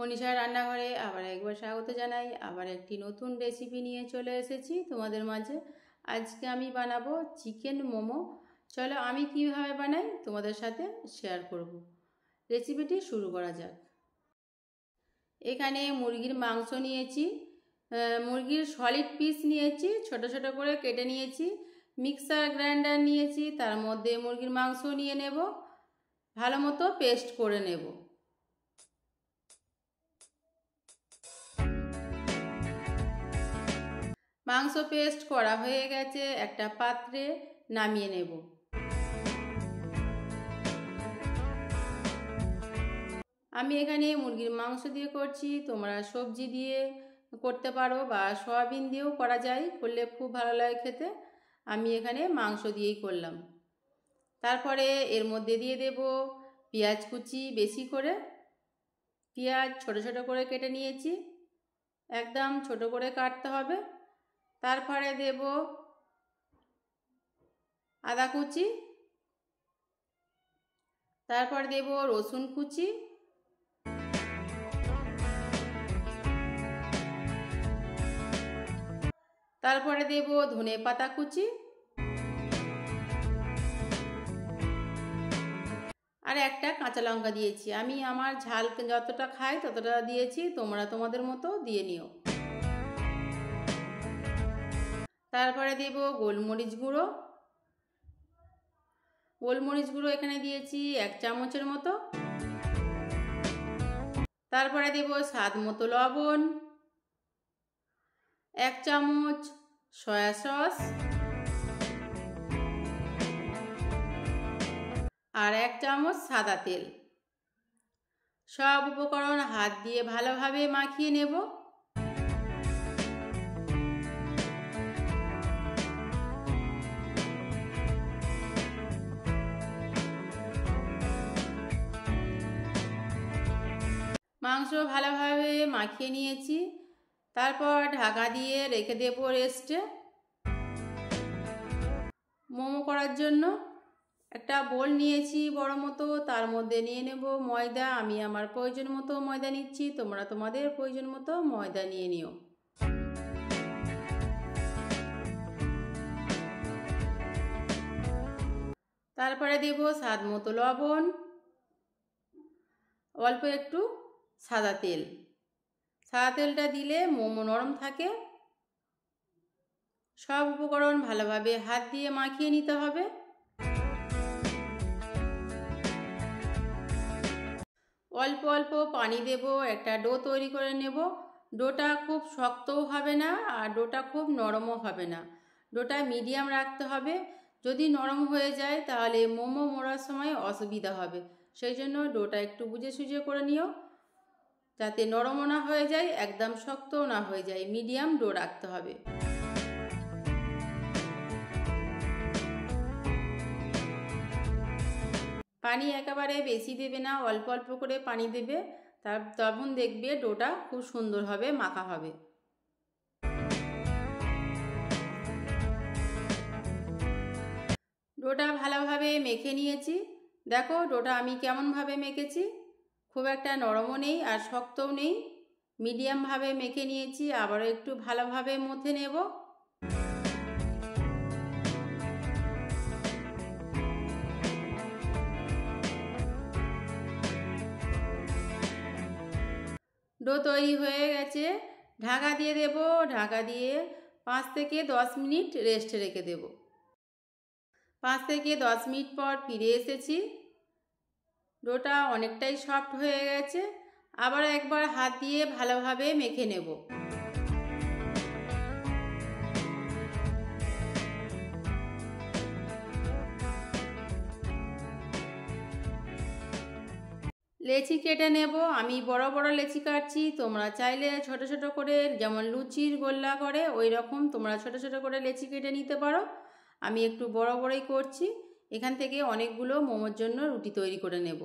মনীষা রান্নাঘরে আবার একবার স্বাগত জানাই। আবার একটি নতুন রেসিপি নিয়ে চলে এসেছি তোমাদের মাঝে। আজকে আমি বানাবো চিকেন মোমো। চলো আমি কিভাবে বানাই তোমাদের সাথে শেয়ার করব। রেসিপিটি শুরু করা যাক। এখানে মুরগির মাংস নিয়েছি, মুরগির সলিড পিস নিয়েছি, ছোট ছোট করে কেটে নিয়েছি। মিক্সার গ্রাইন্ডার নিয়েছি, তার মধ্যে মুরগির মাংস নিয়ে নেব, ভালো মতো পেস্ট করে নেব। মাংস পেস্ট করা হয়ে গেছে, একটা পাত্রে নামিয়ে নেব। আমি এখানে মুরগির মাংস দিয়ে করছি, তোমরা সবজি দিয়ে করতে পারো বা সয়াবিন দিয়েও করা যায়, করলে খুব ভালো লাগে খেতে। আমি এখানে মাংস দিয়েই করলাম। তারপরে এর মধ্যে দিয়ে দেব পেঁয়াজ কুচি, বেশি করে পেঁয়াজ ছোট ছোট করে কেটে নিয়েছি, একদম ছোট করে কাটতে হবে। তারপরে দেব আদা কুচি, তারপর দেব রসুন কুচি, তারপরে দেব ধনে পাতা কুচি, আর একটা কাঁচা লঙ্কা দিয়েছি। আমি আমার ঝাল যতটা খাই ততটা দিয়েছি, তোমরা তোমাদের মতো দিয়ে নিও। তারপরে দেব গোলমরিচ গুঁড়ো। গোলমরিচ গুঁড়ো এখানে দিয়েছি 1 চামচের মতো। তারপরে দেব স্বাদ মতো লবণ, 1 চামচ সয়া সস, আর 1 চামচ সাদা তেল। সব উপকরণ হাত দিয়ে ভালোভাবে মাখিয়ে নেব। মাংস ভালোভাবে মাখিয়ে নিয়েছি, তারপর ঢাকা দিয়ে রেখে দেব রেস্টে। মোমো করার জন্য একটা বোল নিয়েছি বড় মতো, তার মধ্যে নিয়ে নেব ময়দা। আমি আমার প্রয়োজন মতো ময়দা নিচ্ছি, তোমরা তোমাদের প্রয়োজন মতো ময়দা নিয়ে নিও। তারপরে দেব স্বাদ মতো লবণ, অল্প একটু সাদা তেল। সাদা তেলটা দিলে মোমো নরম থাকে। সব উপকরণ ভালোভাবে হাত দিয়ে মাখিয়ে নিতে হবে। অল্প অল্প পানি দেব, একটা ডো তৈরি করে নেব। ডোটা খুব শক্তও হবে না আর ডোটা খুব নরমও হবে না, ডোটা মিডিয়াম রাখতে হবে। যদি নরম হয়ে যায় তাহলে মোমো মোড়ার সময় অসুবিধা হবে, সেই জন্য ডোটা একটু বুঝে সুঝে করে নিও, যাতে নরমও না হয়ে যায় একদম শক্তও না হয়ে যায়। মিডিয়াম ডো রাখতে হবে। পানি একেবারে বেশি দেবে না, অল্প অল্প করে পানি দেবে, তখন দেখবে ডোটা খুব সুন্দর হবে, মাখা হবে। ডোটা ভালোভাবে মেখে নিয়েছি। দেখো ডোটা আমি কেমনভাবে মেখেছি, খুব একটা নরমও নেই আর শক্তও নেই, মিডিয়ামভাবে মেখে নিয়েছি। আবারও একটু ভালোভাবে মথে নেব। ডো তৈরি হয়ে গেছে, ঢাকা দিয়ে দেব। ঢাকা দিয়ে 5 থেকে 10 মিনিট রেস্টে রেখে দেব। 5 থেকে 10 মিনিট পর ফিরে এসেছি। ডোটা অনেকটাই সফট হয়ে গেছে। আবার একবার হাত দিয়ে ভালোভাবে মেখে নেব। লেচি কেটে নেব। আমি বড় বড় লেচি কাটছি, তোমরা চাইলে ছোট ছোট করে, যেমন লুচির গোল্লা করে ওই রকম তোমরা ছোট ছোট করে লেচি কেটে নিতে পারো। আমি একটু বড় বড়ই করছি। এখান থেকে অনেকগুলো মোমোর জন্য রুটি তৈরি করে নেব।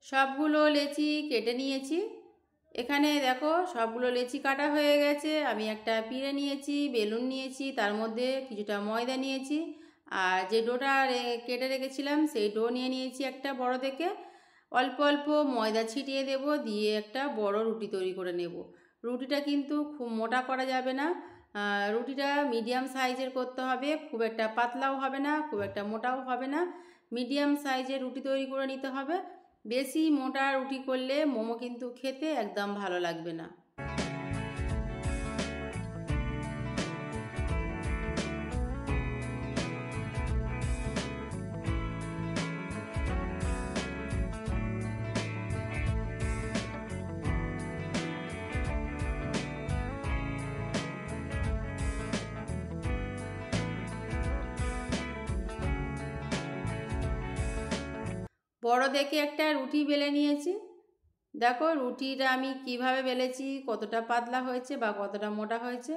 সবগুলো লেচি কেটে নিয়েছি। এখানে দেখো সবগুলো লেচি কাটা হয়ে গেছে। আমি একটা পিঁড়ে নিয়েছি, বেলুন নিয়েছি, তার মধ্যে কিছুটা ময়দা নিয়েছি, আর যে ডোটা কেটে রেখেছিলাম সেই ডো নিয়ে নিয়েছি একটা বড় দেখে। অল্প অল্প ময়দা ছিটিয়ে দেব, দিয়ে একটা বড় রুটি তৈরি করে নেব। রুটিটা কিন্তু খুব মোটা করা যাবে না, রুটিটা মিডিয়াম সাইজের করতে হবে, খুব একটা পাতলাও হবে না, খুব একটা মোটাও হবে না, মিডিয়াম সাইজের রুটি তৈরি করে নিতে হবে। বেশি মোটা রুটি করলে মোমো কিন্তু খেতে একদম ভালো লাগবে না। বড় দেখে একটা রুটি বেলে নিয়েছি। দেখো রুটিটা আমি কিভাবে বেলেছি, কতটা পাতলা হয়েছে বা কতটা মোটা হয়েছে।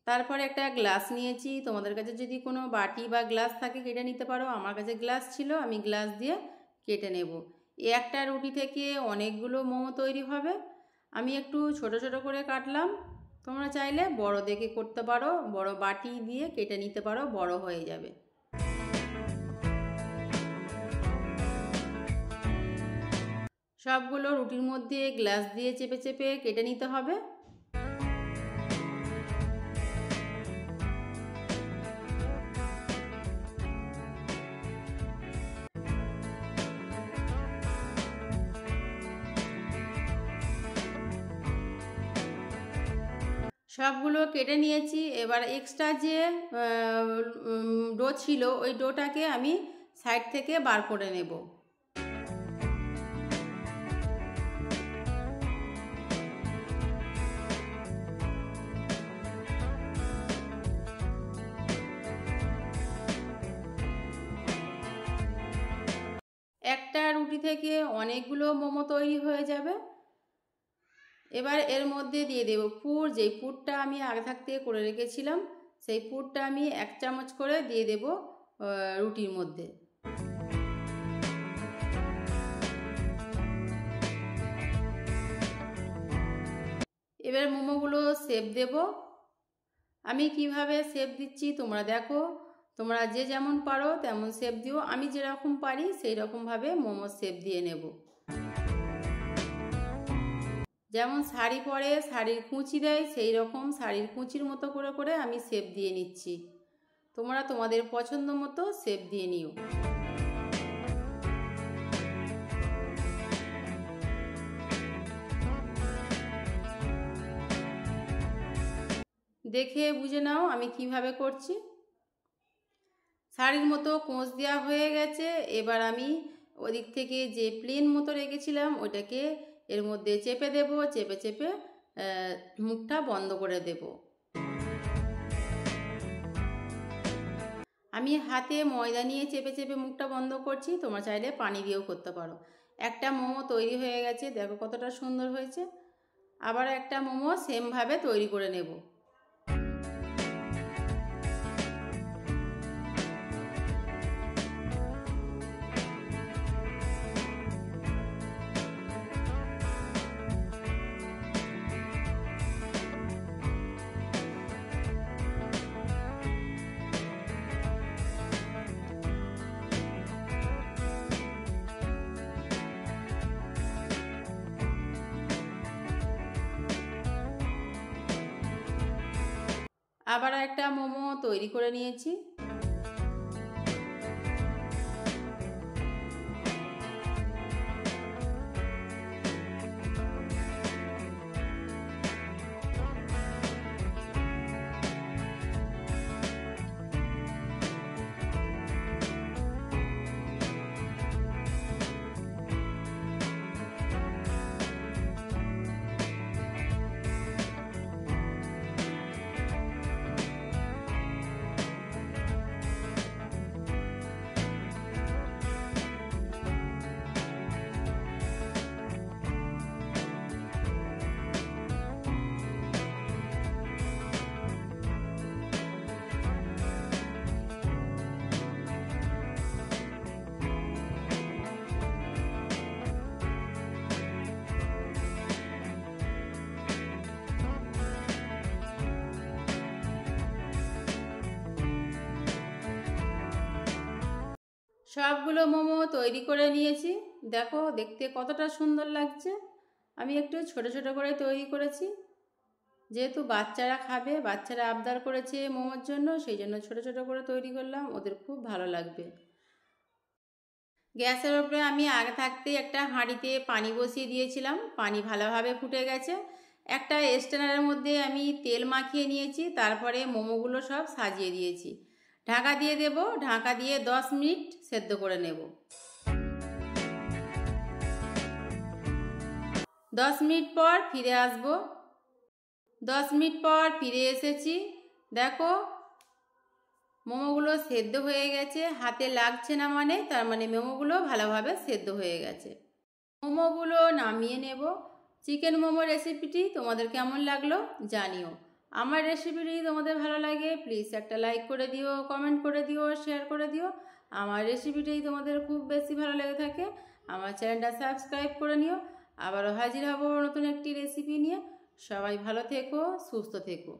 তারপরে একটা গ্লাস নিয়েছি, তোমাদের কাছে যদি কোনো বাটি বা গ্লাস থাকে কেটে নিতে পারো, আমার কাছে গ্লাস ছিল, আমি গ্লাস দিয়ে কেটে নেব। এই একটা রুটি থেকে অনেকগুলো মোমো তৈরি হবে। আমি একটু ছোট ছোট করে কাটলাম, তোমরা চাইলে বড় দেখে করতে পারো, বড় বাটি দিয়ে কেটে নিতে পারো, বড় হয়ে যাবে। সবগুলো রুটির মধ্যে গ্লাস দিয়ে চেপে চেপে কেটে নিতে হবে। সবগুলো কেটে নিয়েছি। এবার এক্সট্রা যে ডো ছিল ওই ডোটাকে আমি সাইড থেকে বার করে নেব। একটা রুটি থেকে অনেকগুলো মোমো তৈরি হয়ে যাবে। এবার এর মধ্যে দিয়ে দেব পুর। যেই পুরটা আমি আগে থাকতে করে রেখেছিলাম সেই পুরটা আমি 1 চামচ করে দিয়ে দেব রুটির মধ্যে। এবার মোমোগুলো শেপ দেব। আমি কিভাবে শেপ দিচ্ছি তোমরা দেখো, তোমরা যে যেমন পারো তেমন শেপ দিও। আমি যেরকম পারি সেই রকমভাবে মোমো শেপ দিয়ে নেব। যেমন শাড়ি পরে শাড়ির কুঁচি দেয়, সেই রকম শাড়ির কুঁচির মতো করে করে আমি শেপ দিয়ে নিচ্ছি। তোমরা তোমাদের পছন্দ মতো শেপ দিয়ে নিও। দেখে বুঝে নাও আমি কিভাবে করছি। শাড়ির মতো কোঁচ দেওয়া হয়ে গেছে। এবার আমি ওদিক থেকে যে প্লেন মতো রেখেছিলাম ওইটাকে এর মধ্যে চেপে দেব, চেপে চেপে মুখটা বন্ধ করে দেব। আমি হাতে ময়দা নিয়ে চেপে চেপে মুখটা বন্ধ করছি, তোমরা চাইলে পানি দিয়েও করতে পারো। একটা মোমো তৈরি হয়ে গেছে, দেখো কতটা সুন্দর হয়েছে। আবার একটা মোমো সেমভাবে তৈরি করে নেব। আবার একটা মোমো তৈরি করে নিয়েছি। সবগুলো মোমো তৈরি করে নিয়েছি। দেখো দেখতে কতটা সুন্দর লাগছে। আমি একটু ছোট ছোট করে তৈরি করেছি, যেহেতু বাচ্চারা খাবে, বাচ্চারা আবদার করেছে মোমোর জন্য, সেই জন্য ছোট ছোট করে তৈরি করলাম, ওদের খুব ভালো লাগবে। গ্যাসের ওপরে আমি আগে থাকতেই একটা হাঁড়িতে পানি বসিয়ে দিয়েছিলাম। পানি ভালোভাবে ফুটে গেছে। একটা স্ট্যান্ডারের মধ্যে আমি তেল মাখিয়ে নিয়েছি, তারপরে মোমোগুলো সব সাজিয়ে দিয়েছি। ঢাকা দিয়ে দেব, ঢাকা দিয়ে 10 মিনিট সেদ্ধ করে নেব। 10 মিনিট পর ফিরে আসব। 10 মিনিট পর ফিরে এসেছি। দেখো মোমোগুলো সেদ্ধ হয়ে গেছে, হাতে লাগছে না, মানে তার মানে মোমোগুলো ভালোভাবে সেদ্ধ হয়ে গেছে। মোমোগুলো নামিয়ে নেব। চিকেন মোমো রেসিপিটি তোমাদের কেমন লাগলো জানিও। আমার রেসিপিটি তোমাদের ভালো লাগে প্লিজ একটা লাইক করে দিও, কমেন্ট করে দিও, শেয়ার করে দিও। আমার রেসিপিটি তোমাদের খুব বেশি ভালো লেগে থাকে আমার চ্যানেলটা সাবস্ক্রাইব করে নিও। আবারও হাজির হব নতুন একটি রেসিপি নিয়ে। সবাই ভালো থেকো, সুস্থ থেকো।